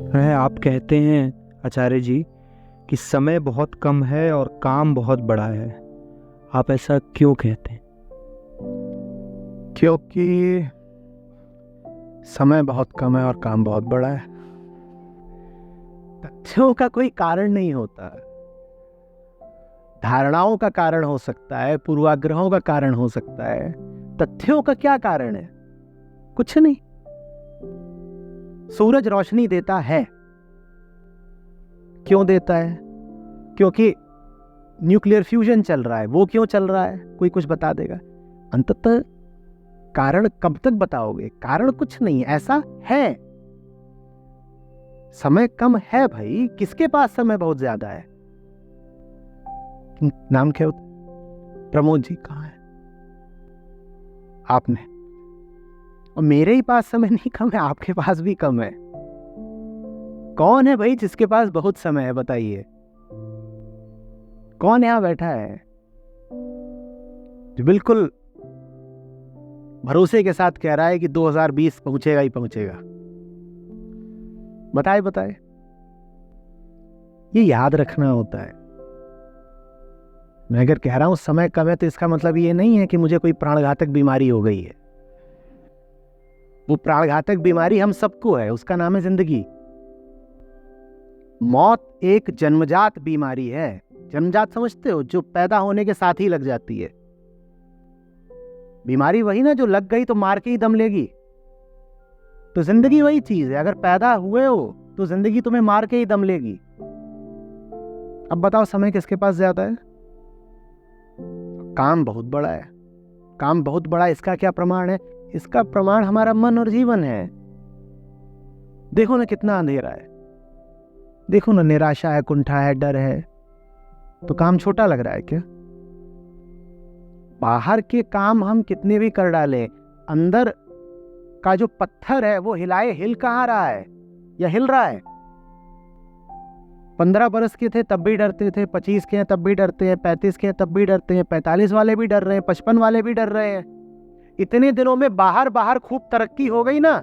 है आप कहते हैं आचार्य जी कि समय बहुत कम है और काम बहुत बड़ा है। आप ऐसा क्यों कहते हैं? क्योंकि समय बहुत कम है और काम बहुत बड़ा है। तथ्यों का कोई कारण नहीं होता, धारणाओं का कारण हो सकता है, पूर्वाग्रहों का कारण हो सकता है। तथ्यों का क्या कारण है? कुछ नहीं। सूरज रोशनी देता है। क्यों देता है? क्योंकि न्यूक्लियर फ्यूजन चल रहा है। वो क्यों चल रहा है? कोई कुछ बता देगा। अंततः कारण कब तक बताओगे? कारण कुछ नहीं, ऐसा है। समय कम है भाई, किसके पास समय बहुत ज्यादा है? नाम क्या होता? प्रमोद जी कहाँ है? आपने। और मेरे ही पास समय नहीं कम है, आपके पास भी कम है। कौन है भाई जिसके पास बहुत समय है? बताइए, कौन यहां बैठा है जो बिल्कुल भरोसे के साथ कह रहा है कि 2020 पहुंचेगा ही पहुंचेगा? बताए बताए। ये याद रखना होता है। मैं अगर कह रहा हूं समय कम है तो इसका मतलब ये नहीं है कि मुझे कोई प्राणघातक बीमारी हो गई है। वो प्राणघातक बीमारी हम सबको है, उसका नाम है जिंदगी। मौत एक जन्मजात बीमारी है। जन्मजात समझते हो? जो पैदा होने के साथ ही लग जाती है। बीमारी वही ना जो लग गई तो मार के ही दम लेगी। तो जिंदगी वही चीज है, अगर पैदा हुए हो तो जिंदगी तुम्हें मार के ही दम लेगी। अब बताओ समय किसके पास ज्यादा है? काम बहुत बड़ा है। काम बहुत बड़ा, इसका क्या प्रमाण है? इसका प्रमाण हमारा मन और जीवन है। देखो ना कितना अंधेरा है, देखो ना निराशा है, कुंठा है, डर है। तो काम छोटा लग रहा है क्या? बाहर के काम हम कितने भी कर डालें, अंदर का जो पत्थर है वो हिल कहाँ रहा है? या हिल रहा है? 15 बरस के थे तब भी डरते थे, 25 के हैं तब भी डरते हैं, 35 के हैं तब भी डरते हैं, 45 वाले भी डर रहे हैं, 55 वाले भी डर रहे हैं। इतने दिनों में बाहर बाहर खूब तरक्की हो गई ना?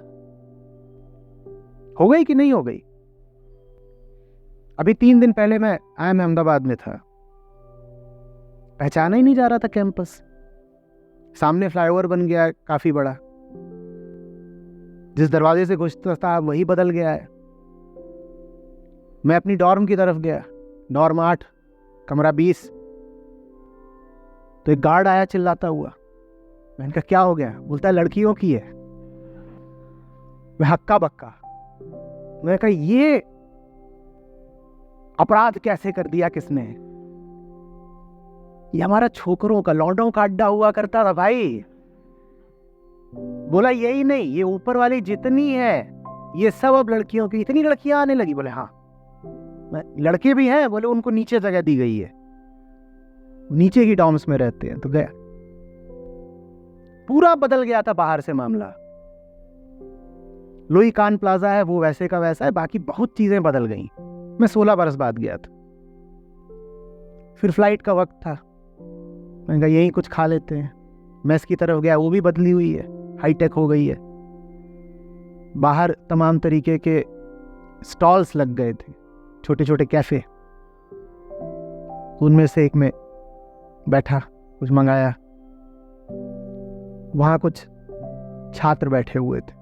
हो गई कि नहीं हो गई? अभी 3 दिन पहले मैं अहमदाबाद में था, पहचाना ही नहीं जा रहा था कैंपस। सामने फ्लाईओवर बन गया है काफी बड़ा, जिस दरवाजे से घुसता था वही बदल गया है। मैं अपनी डॉर्म की तरफ गया, डॉर्म 8 कमरा 20। तो एक गार्ड आया चिल्लाता हुआ। मैंने कहा क्या हो गया? बोलता है लड़कियों की है। मैं हक्का बक्का। मैंने कहा ये अपराध कैसे कर दिया किसने? ये हमारा छोकरों का, लौंडों का अड्डा हुआ करता था भाई। बोला यही नहीं, ये ऊपर वाली जितनी है ये सब अब लड़कियों की। इतनी लड़कियां आने लगी? बोले हाँ। लड़के भी हैं? बोले उनको नीचे जगह दी गई है, नीचे की डॉर्म्स में रहते हैं। तो गया, पूरा बदल गया था बाहर से मामला। लुई कान प्लाजा है वो वैसे का वैसा है, बाकी बहुत चीजें बदल गई। मैं 16 बरस बाद गया था। फिर फ्लाइट का वक्त था, मैंने कहा यहीं कुछ खा लेते हैं। मेस की तरफ गया, वो भी बदली हुई है, हाईटेक हो गई है। बाहर तमाम तरीके के स्टॉल्स लग गए थे, छोटे छोटे कैफे। उनमें से एक में बैठा, कुछ मंगाया। वहां कुछ छात्र बैठे हुए थे,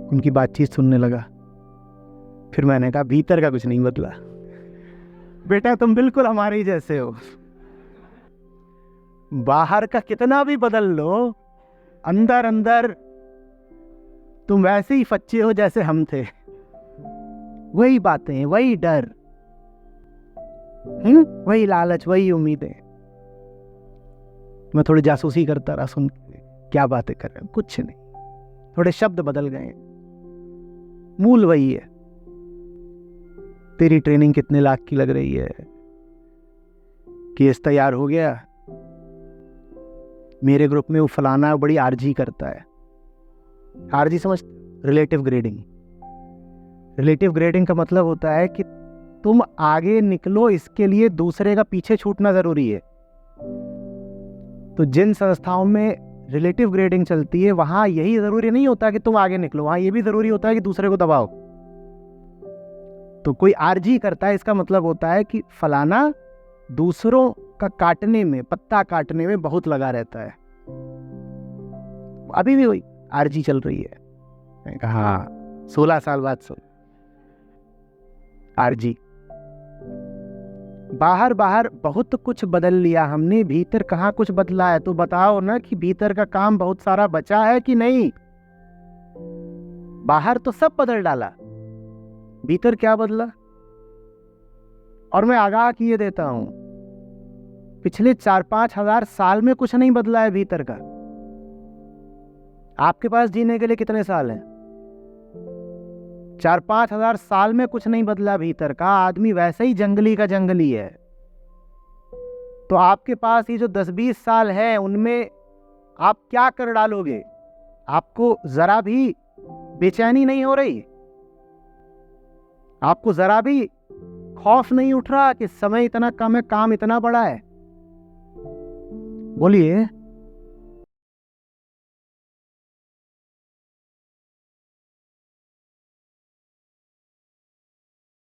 उनकी बातचीत सुनने लगा। फिर मैंने कहा भीतर का कुछ नहीं बदला बेटा, तुम बिल्कुल हमारे ही जैसे हो। बाहर का कितना भी बदल लो, अंदर अंदर तुम वैसे ही फच्चे हो जैसे हम थे। वही बातें, वही डर, वही लालच, वही उम्मीदें। मैं थोड़ी जासूसी करता रहा, सुन क्या बातें कर रहे हैं। कुछ नहीं, थोड़े शब्द बदल गए, मूल वही है। तेरी ट्रेनिंग कितने लाख की लग रही है? केस तैयार हो गया, मेरे ग्रुप में वो फलाना बड़ी आरजी करता है। आरजी समझ? Relative grading. रिलेटिव ग्रेडिंग का मतलब होता है कि तुम आगे निकलो, इसके लिए दूसरे का पीछे छूटना जरूरी है। तो जिन संस्थाओं में रिलेटिव ग्रेडिंग चलती है वहां यही जरूरी नहीं होता कि तुम आगे निकलो, वहां ये भी जरूरी होता है कि दूसरे को दबाओ। तो कोई आरजी करता है, इसका मतलब होता है कि फलाना दूसरों का काटने में, पत्ता काटने में बहुत लगा रहता है। अभी भी वही आरजी चल रही है। मैंने कहा हाँ, 16 साल बाद सुन आरजी। बाहर बाहर बहुत कुछ बदल लिया हमने, भीतर कहाँ कुछ बदला है? तो बताओ ना कि भीतर का काम बहुत सारा बचा है कि नहीं? बाहर तो सब बदल डाला, भीतर क्या बदला? और मैं आगाह किए देता हूं, पिछले 4-5 हजार साल में कुछ नहीं बदला है भीतर का। आपके पास जीने के लिए कितने साल हैं? 4-5 हजार साल में कुछ नहीं बदला भीतर का। आदमी वैसे ही जंगली का जंगली है। तो आपके पास ये जो 10-20 साल है, उनमें आप क्या कर डालोगे? आपको जरा भी बेचैनी नहीं हो रही? आपको जरा भी खौफ नहीं उठ रहा कि समय इतना कम है, काम इतना बड़ा है? बोलिए।